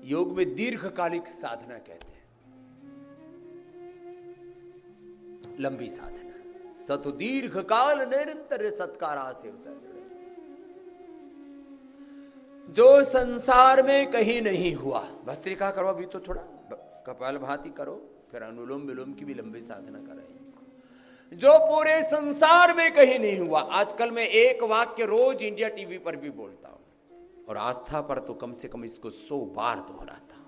योग में दीर्घकालिक साधना कहते हैं, लंबी साधना। सतु दीर्घ काल निरंतर सत्कारा से होता है, जो संसार में कहीं नहीं हुआ। भस्त्रिका करो अभी तो, थोड़ा कपालभाति करो, फिर अनुलोम विलोम की भी लंबी साधना कराएंगे, जो पूरे संसार में कहीं नहीं हुआ। आजकल मैं एक वाक्य रोज इंडिया टीवी पर भी बोलता हूं, और आस्था पर तो कम से कम इसको 100 बार दोहराता हूं।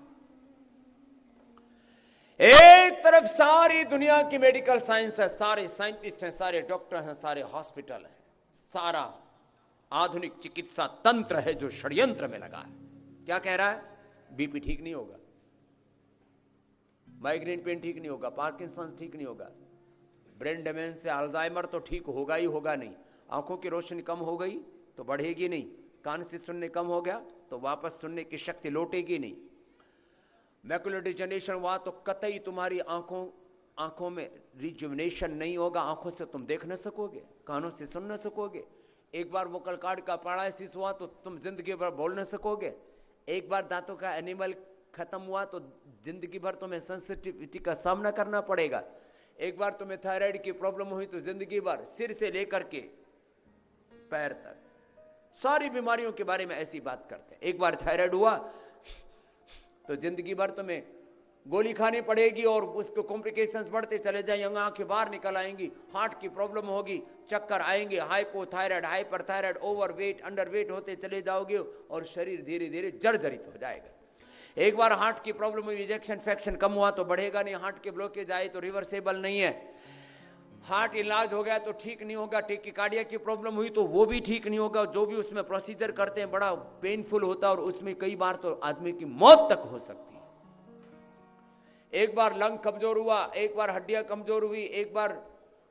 एक तरफ सारी दुनिया की मेडिकल साइंस है, सारे साइंटिस्ट हैं, सारे डॉक्टर हैं, सारे हॉस्पिटल हैं, सारा आधुनिक चिकित्सा तंत्र है जो षड्यंत्र में लगा है। क्या कह रहा है? बीपी ठीक नहीं होगा, माइग्रेन पेन ठीक नहीं होगा, पार्किंसन ठीक नहीं होगा, ब्रेन डेमेंशिया अल्जाइमर तो ठीक होगा ही होगा नहीं, आंखों की रोशनी कम हो गई तो बढ़ेगी नहीं, कान से सुनने कम हो गया तो वापस सुनने की शक्ति लौटेगी नहीं, मैकुलर डिजनरेशन हुआ तो कतई तुम्हारी आंखों में रिजुविनेशन नहीं होगा, आंखों से तुम देख न सकोगे, कानों से सुन न सकोगे। एक बार वोकल कॉर्ड का पैरालिसिस हुआ तो तुम जिंदगी भर बोल न सकोगे। एक बार दांतों का एनिमल खत्म हुआ तो जिंदगी भर तुम्हें सेंसिटिविटी का सामना करना पड़ेगा। एक बार तुम्हें थायराइड की प्रॉब्लम हुई तो जिंदगी भर सिर से लेकर के पैर तक सारी बीमारियों के बारे में ऐसी बात करते हैं। एक बार थायराइड हुआ तो जिंदगी भर तुम्हें गोली खानी पड़ेगी और उसके कॉम्प्लिकेशंस बढ़ते चले जाएंगे, आंखें बाहर निकल आएंगी, हार्ट की प्रॉब्लम होगी, चक्कर आएंगे, हाइपोथायराइड, हाइपरथायराइड, ओवरवेट, अंडरवेट होते चले जाओगे और शरीर धीरे धीरे जर्जरित हो जाएगा। एक बार हार्ट की प्रॉब्लम हुई, इंजेक्शन फैक्शन कम हुआ तो बढ़ेगा नहीं, हार्ट के ब्लॉकेज आए तो रिवर्सेबल नहीं है, हार्ट इलाज हो गया तो ठीक नहीं होगा, टेकिकार्डिया की प्रॉब्लम हुई तो वो भी ठीक नहीं होगा, जो भी उसमें प्रोसीजर करते हैं बड़ा पेनफुल होता है और उसमें कई बार तो आदमी की मौत तक हो सकती है। एक बार लंग कमजोर हुआ, एक बार हड्डियां कमजोर हुई, एक बार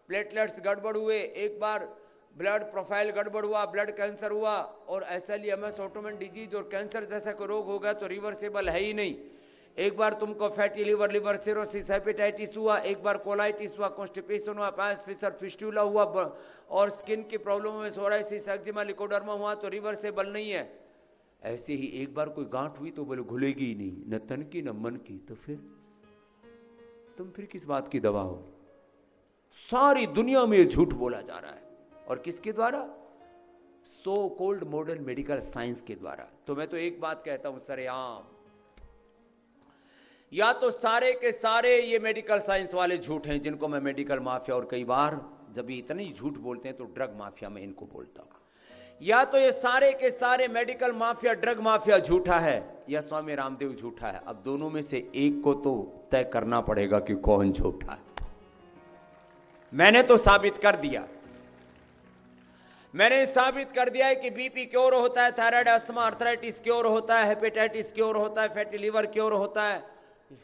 प्लेटलेट्स गड़बड़ हुए, एक बार ब्लड प्रोफाइल गड़बड़ हुआ, ब्लड कैंसर हुआ, और एसएलईएमएस ऑटोइम्यून डिजीज और कैंसर जैसा कोई रोग हो गया तो रिवर्सेबल है ही नहीं। एक बार तुमको fatty liver, liver cirrhosis, hepatitis हुआ, एक बार कोलाइटिस हुआ, कॉन्स्टिपेशन हुआ, पायस फिशर फिस्टुला हुआ, और स्किन की प्रॉब्लम में सोराइसिस, एक्जिमा, लिकोडर्मा हुआ तो रिवर्सेबल नहीं है। ऐसे ही एक बार कोई गांठ हुई तो बोले घुलेगी ही नहीं, न तन की न मन की, तो फिर किस बात की दवा हो? सारी दुनिया में झूठ बोला जा रहा है, और किसके द्वारा? So called modern medical science के द्वारा। तो मैं तो एक बात कहता हूं सरेआम, या तो सारे के सारे ये मेडिकल साइंस वाले झूठ हैं जिनको मैं मेडिकल माफिया, और कई बार जब ये इतने ही झूठ बोलते हैं तो ड्रग माफिया में इनको बोलता हूं, या तो ये सारे के सारे मेडिकल माफिया, ड्रग माफिया झूठा है, या स्वामी रामदेव झूठा है। अब दोनों में से एक को तो तय करना पड़ेगा कि कौन झूठा है। मैंने तो साबित कर दिया, मैंने साबित कर दिया है कि बीपी क्योर होता है, थायराइड, अस्थमा, आर्थराइटिस क्योर होता है, हेपेटाइटिस क्योर होता है, फैटी लिवर क्योर होता है,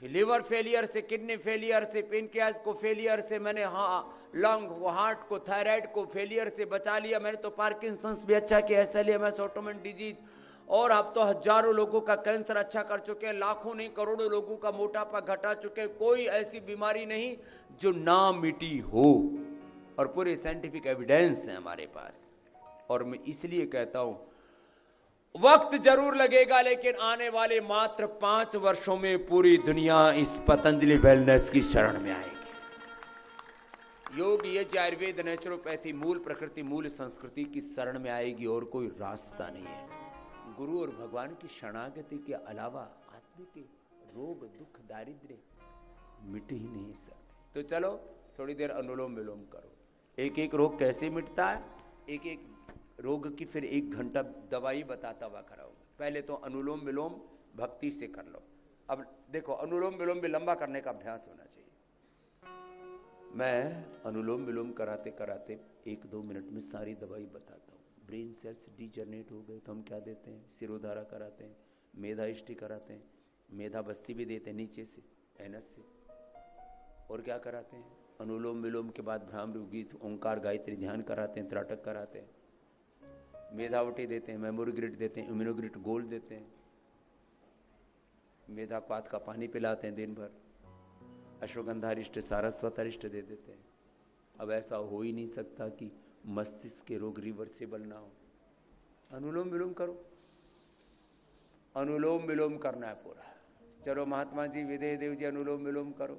लिवर फेलियर से, किडनी फेलियर से, पेनक्रियाज को फेलियर से, मैंने लंग को, हार्ट को, थायराइड को फेलियर से बचा लिया। मैंने तो पार्किंसंस भी अच्छा किया, एसएलईएमएस ऑटोइम्यून डिजीज, और अब तो हजारों लोगों का कैंसर अच्छा कर चुके हैं, लाखों नहीं करोड़ों लोगों का मोटापा घटा चुके हैं। कोई ऐसी बीमारी नहीं जो ना मिटी हो, और पूरे साइंटिफिक एविडेंस है हमारे पास। और मैं इसलिए कहता हूं वक्त जरूर लगेगा, लेकिन आने वाले मात्र 5 वर्षों में पूरी दुनिया इस पतंजलि वेलनेस की शरण में आएगी। योग, यज्ञ, आयुर्वेद, नेचुरोपैथी, मूल प्रकृति, मूल संस्कृति की शरण में आएगी, और कोई रास्ता नहीं है। गुरु और भगवान की शरणागति के अलावा आदमी के रोग, दुख, दारिद्र्य मिट ही नहीं सकते। तो चलो थोड़ी देर अनुलोम विलोम करो। एक एक रोग कैसे मिटता है, एक एक रोग की फिर 1 घंटा दवाई बताता हुआ कराऊंगा। पहले तो अनुलोम विलोम भक्ति से कर लो। अब देखो, अनुलोम विलोम भी लंबा करने का अभ्यास होना चाहिए। मैं अनुलोम विलोम कराते कराते 1-2 मिनट में सारी दवाई बताता हूं। ब्रेन सेल्स डीजनरेट हो गए तो हम क्या देते हैं? सिरोधारा कराते हैं, मेधा इष्टि कराते हैं, मेधा बस्ती भी देते हैं नीचे से, एनस से, और क्या कराते हैं? अनुलोम विलोम के बाद भ्रामरी गीत, ओंकार, गायत्री ध्यान कराते हैं, त्राटक कराते हैं, मेधावटी देते हैं, मेमोरी ग्रिड देते हैं, इम्यूनोग्रिड गोल्ड देते हैं, मेधा पात का पानी पिलाते हैं दिन भर, अश्वगंधारिष्ट, सारस्वतारिष्ट दे देते हैं। अब ऐसा हो ही नहीं सकता कि मस्तिष्क के रोग रिवर्सेबल ना हो। अनुलोम विलोम करो, अनुलोम विलोम करना है पूरा। चलो महात्मा जी, विदय देव जी, अनुलोम विलोम करो।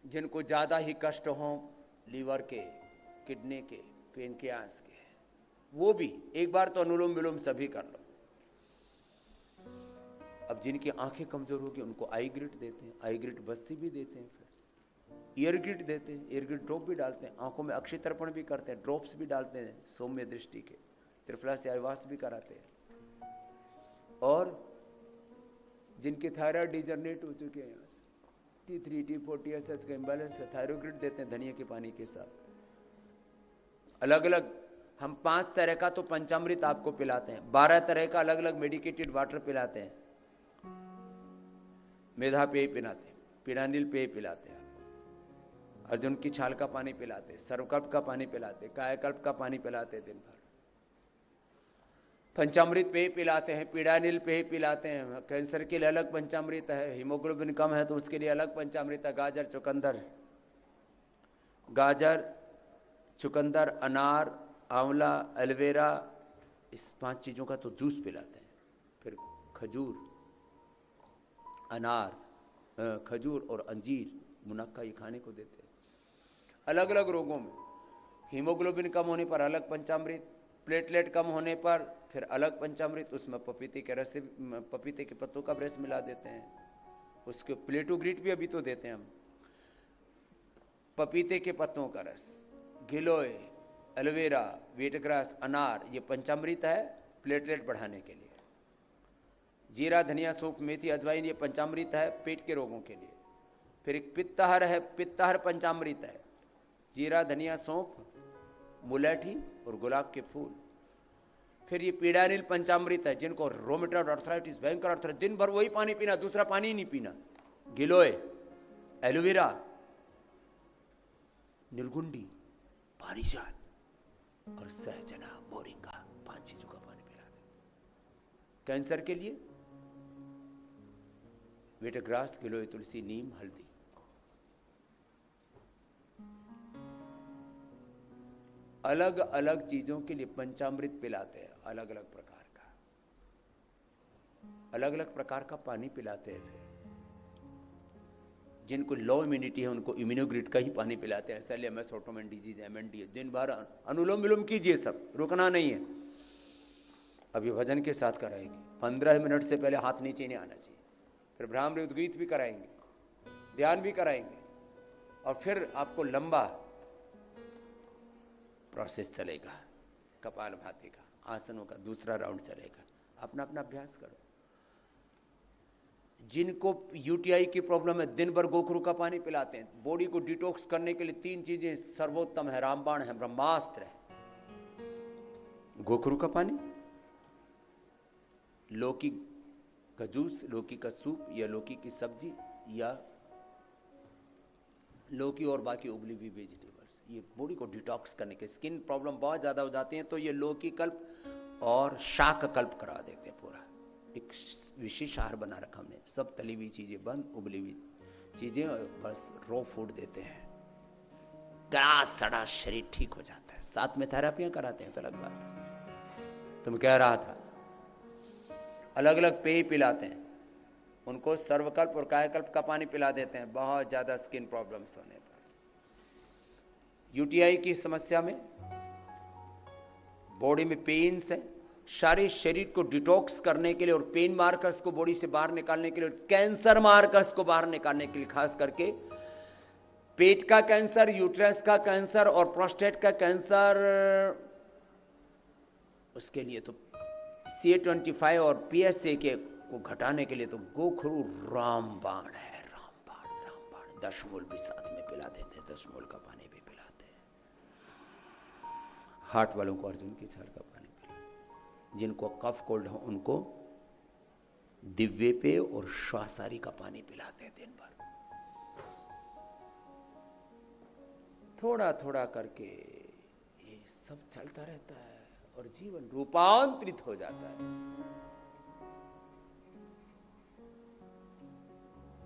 जिनको ज्यादा ही कष्ट हो लीवर के, किडनी के, पेनक्रियास के, वो भी एक बार तो अनुलोम विलोम सभी कर लो। अब जिनकी आंखें कमजोर होगी उनको आई ग्रिड देते हैं, आई ग्रिड बस्ती भी देते हैं, फिर ईयर ग्रिड देते हैं, ईयर ग्रिड ड्रॉप भी डालते हैं, आंखों में अक्षय तर्पण भी करते हैं, ड्रॉप्स भी डालते हैं सौम्य दृष्टि के, त्रिफला से आवास भी कराते हैं। और जिनके थायराइड डिजनरेट हो चुके हैं, T3 T4 TSH का इम्बैलेंस है, थायरोग्रिड देते हैं धनिया के पानी के साथ। अलग अलग हम 5 तरह का तो पंचामृत आपको पिलाते हैं, 12 तरह का अलग अलग मेडिकेटेड वाटर पिलाते हैं, मेधा पेय पिलाते हैं, पीड़ानील पेय पिलाते हैं, अर्जुन की छाल का पानी पिलाते हैं, सर्वकल्प का पानी पिलाते हैं, कायाकल्प का पानी पिलाते हैं, दिन भर पंचामृत पेय पिलाते हैं, पीड़ानील पेय पिलाते हैं। कैंसर के लिए अलग पंचामृत है, हीमोग्लोबिन कम है तो उसके लिए अलग पंचामृत है, गाजर चुकंदर, गाजर चुकंदर, अनार, आंवला, एलोवेरा, इस 5 चीजों का तो जूस पिलाते हैं। फिर खजूर, अनार, खजूर और अंजीर, मुनक्का, ये खाने को देते हैं। अलग अलग रोगों में हीमोग्लोबिन कम होने पर अलग पंचामृत, प्लेटलेट कम होने पर फिर अलग पंचामृत, उसमें पपीते के रस, पपीते के पत्तों का रस मिला देते हैं, उसके प्लेटोग्रीट भी अभी तो देते हैं हम, पपीते के पत्तों का रस, गिलोय, एलोवेरा, वीटग्रास, अनार, ये पंचामृत है प्लेटलेट बढ़ाने के लिए। जीरा, धनिया, सौंफ, मेथी, अजवाइन, ये पंचामृत है पेट के रोगों के लिए। फिर एक पित्तहर है, पित्तहर पंचामृत है, जीरा, धनिया, सौंफ, मुलैठी और गुलाब के फूल। फिर ये पीड़ानील पंचामृत है, जिनको रोमेटॉइड आर्थराइटिस, भयंकर आर्थराइटिस, दिन भर वही पानी पीना, दूसरा पानी ही नहीं पीना। गिलोय, एलोवेरा, निर्गुंडी, पारिजात और सहजना, मोरिंगा, 5 चीजों का पानी पिला दे। कैंसर के लिए वीटग्रास, गिलोय, तुलसी, नीम, हल्दी। अलग अलग चीजों के लिए पंचामृत पिलाते हैं, अलग अलग प्रकार का, अलग अलग प्रकार का पानी पिलाते हैं। फिर जिनको लो इम्यूनिटी है उनको इम्यूनोग्रिड का ही पानी पिलाते हैं, एसएलएमएस, ऑटोमेन डिजीज, एमएनडी। दिन भर अनुलोम विलोम कीजिए, सब रुकना नहीं है। अभी भजन के साथ कराएंगे, 15 मिनट से पहले हाथ नीचे नहीं आना चाहिए। फिर ब्राह्मण उद्गीत भी कराएंगे, ध्यान भी कराएंगे, और फिर आपको लंबा प्रोसेस चलेगा, कपालभाति का, आसनों का दूसरा राउंड चलेगा। अपना अपना अभ्यास करो। जिनको यूटीआई की प्रॉब्लम है, दिन भर गोखरू का पानी पिलाते हैं। बॉडी को डिटॉक्स करने के लिए 3 चीजें सर्वोत्तम है, रामबाण है, ब्रह्मास्त्र है। गोखरू का पानी, लौकी का जूस, लौकी का सूप, या लौकी की सब्जी, या लौकी और बाकी उबली हुई वेजिटेबल्स, ये बॉडी को डिटॉक्स करने के। स्किन प्रॉब्लम बहुत ज्यादा हो जाती है तो ये लौकी कल्प और शाक कल्प करा देते हैं। पूरा एक विशेष आहार बना रखा हमने, सब तली हुई चीजें बंद, उबली हुई चीजें, बस रॉ फूड देते हैं। गला सड़ा शरीर ठीक हो जाता है। साथ में थेरापियां कराते हैं तो अलग बात। तुम कह रहा था अलग अलग पेय पिलाते हैं, उनको सर्वकल्प और कायाकल्प का पानी पिला देते हैं बहुत ज्यादा स्किन प्रॉब्लम्स होने पर। यूटीआई की समस्या में, बॉडी में पेन्स है, सारे शरीर को डिटॉक्स करने के लिए और पेन मार्कर्स को बॉडी से बाहर निकालने के लिए, कैंसर मार्कर्स को बाहर निकालने के लिए, खास करके पेट का कैंसर, यूट्रस का कैंसर और प्रोस्टेट का कैंसर, उसके लिए तो CA25 और PSA के को घटाने के लिए तो गोखरू रामबाण है। रामबाण, रामबाण। 10 मोल भी साथ में पिला देते हैं, 10 मोल का पानी भी पिलाते हैं। हार्ट वालों को अर्जुन की छाल का पानी पिलाते। जिनको कफ कोल्ड हो उनको दिव्य पेय और श्वासारी का पानी पिलाते हैं दिन भर। थोड़ा थोड़ा करके ये सब चलता रहता है और जीवन रूपांतरित हो जाता है।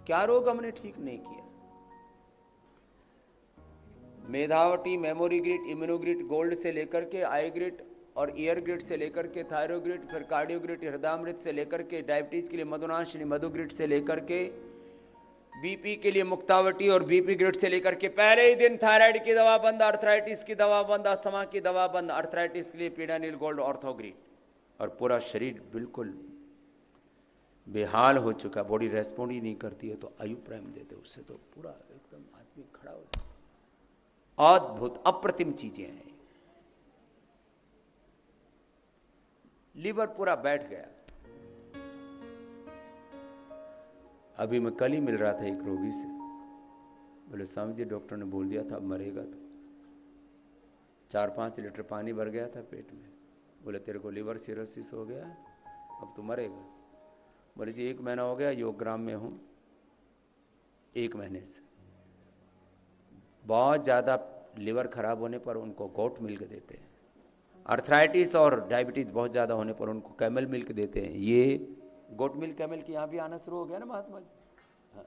क्या रोग हमने ठीक नहीं किया? मेधावटी, मेमोरी ग्रिड, इम्यूनोग्रिड, गोल्ड से लेकर के आई ग्रिड और ईयर ग्रिड से लेकर के थायरोग्रिड, फिर कार्डियोग्रिड, हृदयामृत से लेकर के डायबिटीज के लिए मधुनाशिनी मधुग्रिड से लेकर के बीपी के लिए मुक्तावटी और बीपी ग्रिड से लेकर के पहले ही दिन थायराइड की दवा बंद, अर्थराइटिस की दवा बंद, अस्थमा की दवा बंद, अर्थराइटिस के लिए पीडानिल गोल्ड ऑर्थोग्रिड। और पूरा शरीर बिल्कुल बेहाल हो चुका, बॉडी रेस्पॉन्ड ही नहीं करती है, तो आयु प्राइम देते, उससे तो पूरा एकदम आदमी खड़ा हो जाता। अद्भुत अप्रतिम चीजें हैं। लीवर पूरा बैठ गया। अभी मैं कल ही मिल रहा था एक रोगी से, बोले स्वामी जी डॉक्टर ने बोल दिया था अब मरेगा, तो 4-5 लीटर पानी भर गया था पेट में। बोले तेरे को लीवर सिरोसिस हो गया, अब तो मरेगा। बोले जी 1 महीना हो गया योगग्राम में हूं, 1 महीने से बहुत ज्यादा लीवर खराब होने पर उनको गोट मिल्क देते हैं, अर्थराइटिस और डायबिटीज बहुत ज्यादा होने पर उनको कैमल मिल्क देते हैं। ये गोट मिल्क कैमल की यहां भी आना शुरू हो गया ना महात्मा जी। हाँ,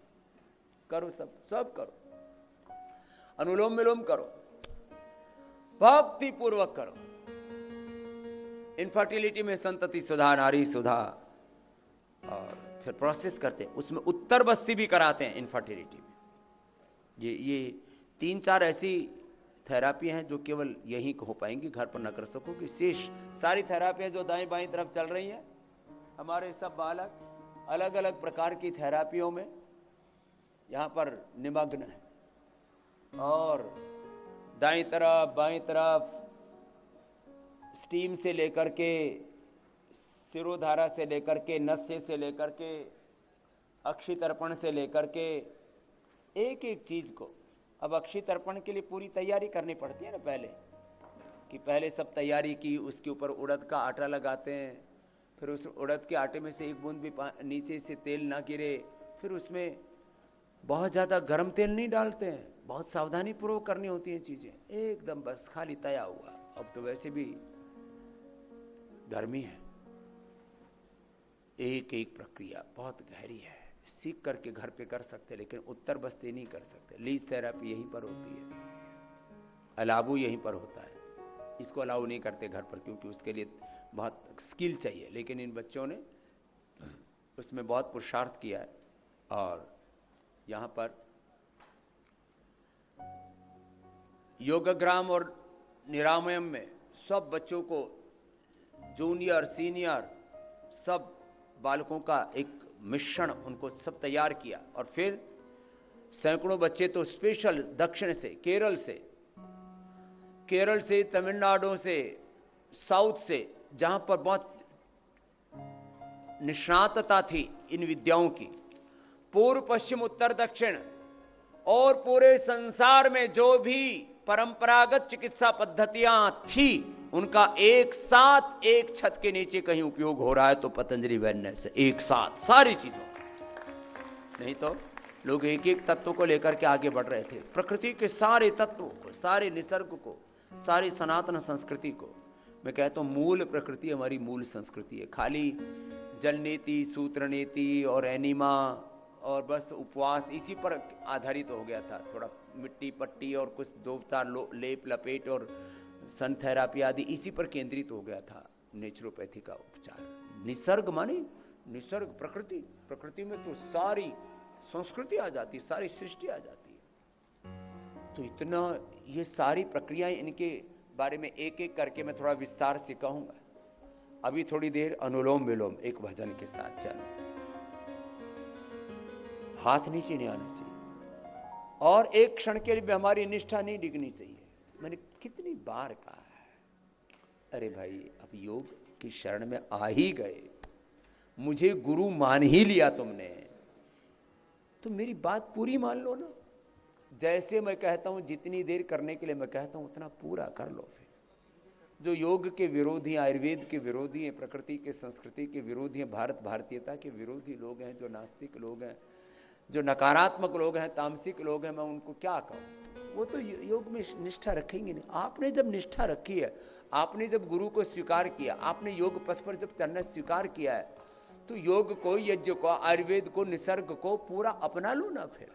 करो, सब करो, अनुलोम विलोम करो, भक्ति पूर्वक करो। इनफर्टिलिटी में संतति सुधा, नारी सुधा, और फिर प्रोसेस करते हैं, उसमें उत्तर बस्ती भी कराते हैं इनफर्टिलिटी में। ये 3-4 ऐसी थेरापी हैं जो केवल यहीं हो पाएंगी, घर पर न कर सकोगे। शेष सारी थेरापियां जो दाएं बाएं तरफ चल रही हैं, हमारे सब बालक अलग अलग प्रकार की थेरापियों में यहां पर निमग्न है। और दाएं तरफ बाएं तरफ स्टीम से लेकर के, सिरोधारा से लेकर के, नस्य से लेकर के, अक्षि तर्पण से लेकर के, एक एक चीज को। अब अक्षि तर्पण के लिए पूरी तैयारी करनी पड़ती है ना पहले, कि पहले सब तैयारी की, उसके ऊपर उड़द का आटा लगाते हैं, फिर उस उड़द के आटे में से एक बूंद भी नीचे से तेल ना गिरे, फिर उसमें बहुत ज्यादा गर्म तेल नहीं डालते हैं, बहुत सावधानी पूर्वक करनी होती हैं चीजें, एकदम बस खाली तया हुआ। अब तो वैसे भी गर्मी है। एक एक प्रक्रिया बहुत गहरी है, सीख करके घर पे कर सकते, लेकिन उत्तर बस्ती नहीं कर सकते। लीज थेरापी यहीं पर होती है, अलाबू यहीं पर होता है, इसको अलाउ नहीं करते घर पर, क्योंकि उसके लिए बहुत स्किल चाहिए। लेकिन इन बच्चों ने उसमें बहुत पुरुषार्थ किया है। और यहां पर योगग्राम और निरामयम में सब बच्चों को, जूनियर सीनियर सब बालकों का एक मिश्रण, उनको सब तैयार किया। और फिर सैकड़ों बच्चे तो स्पेशल दक्षिण से, केरल से, तमिलनाडु से, साउथ से, जहां पर बहुत निष्णातता थी इन विद्याओं की, पूर्व पश्चिम उत्तर दक्षिण और पूरे संसार में जो भी परंपरागत चिकित्सा पद्धतियां थी, उनका एक साथ एक छत के नीचे कहीं उपयोग हो रहा है तो पतंजलि वेलनेस से एक साथ सारी चीजों। नहीं तो लोग एक एक तत्व को लेकर के आगे बढ़ रहे थे, प्रकृति के सारे तत्वों को, सारे निसर्ग को, सारी सनातन संस्कृति को। मैं कहता हूं मूल प्रकृति हमारी मूल संस्कृति है। खाली जल नीति, सूत्र नीति और एनिमा और बस उपवास इसी पर आधारित हो गया था। थोड़ा मिट्टी पट्टी और कुछ 2-4 लेप लपेट और सन थेरापी आदि इसी पर केंद्रित हो गया था नेचुरोपैथी का उपचार। निसर्ग माने निसर्ग, प्रकृति में तो सारी संस्कृति आ जाती, सारी सृष्टि आ जाती है। तो इतना ये सारी प्रक्रियाएं, इनके बारे में एक एक करके मैं थोड़ा विस्तार से कहूंगा। अभी थोड़ी देर अनुलोम विलोम एक भजन के साथ चलो। हाथ नीचे नहीं आना चाहिए और एक क्षण के लिए भी हमारी निष्ठा नहीं डिगनी चाहिए। मैंने कितनी बार कहा है, अरे भाई अब योग की शरण में आ ही गए, मुझे गुरु मान ही लिया तुमने, तो मेरी बात पूरी मान लो ना। जैसे मैं कहता हूं, जितनी देर करने के लिए मैं कहता हूं उतना पूरा कर लो। फिर जो योग के विरोधी, आयुर्वेद के विरोधी हैं, प्रकृति के संस्कृति के विरोधी हैं, भारत भारतीयता के विरोधी लोग हैं, जो नास्तिक लोग हैं, जो नकारात्मक लोग हैं, तामसिक लोग हैं, मैं उनको क्या कहूं। वो तो योग में निष्ठा रखेंगे नहीं। आपने जब निष्ठा रखी है, आपने जब गुरु को स्वीकार किया, आपने योग पथ पर जब चलना स्वीकार किया है, तो योग को, यज्ञ को, आयुर्वेद को, निसर्ग को पूरा अपना लो ना। फिर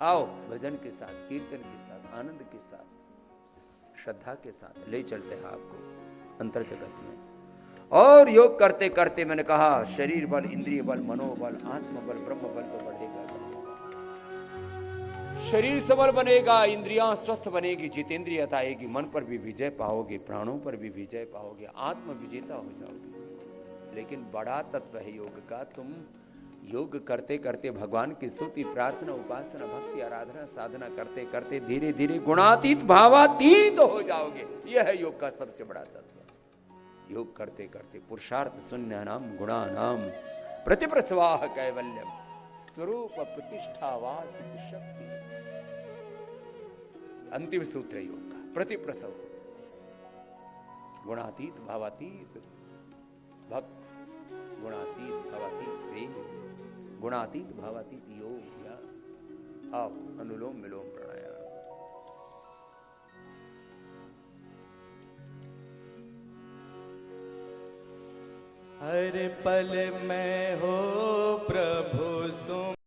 आओ भजन के साथ, कीर्तन के साथ, आनंद के साथ, श्रद्धा के साथ ले चलते हैं आपको अंतर जगत में। और योग करते करते मैंने कहा शरीर बल, इंद्रिय बल, मनोबल, आत्मबल, ब्रह्म बल तो बढ़ेगा। शरीर सबल बनेगा, इंद्रियां स्वस्थ बनेगी, जितेंद्रियता आएगी, मन पर भी विजय पाओगे, प्राणों पर भी विजय पाओगे, आत्म विजेता हो जाओगे। लेकिन बड़ा तत्व है योग का। तुम योग करते करते भगवान की स्तुति, प्रार्थना, उपासना, भक्ति, आराधना, साधना करते करते धीरे धीरे गुणातीत भावातीत हो जाओगे। यह है योग का सबसे बड़ा तत्व। योग करते करते पुरुषार्थ शून्य नाम गुणानाम प्रतिप्रसवाह कैवल्यम स्वरूप प्रतिष्ठावाच शक्ति। अंतिम सूत्र योग का प्रतिप्रसव, गुणातीत भावातीत भक्त, गुणातीत भावातीत प्रेम, गुणातीत भावातीत योग ज्ञान। आप अनुलोम विलोम प्राणायाम। हर पल में हो प्रभु सुम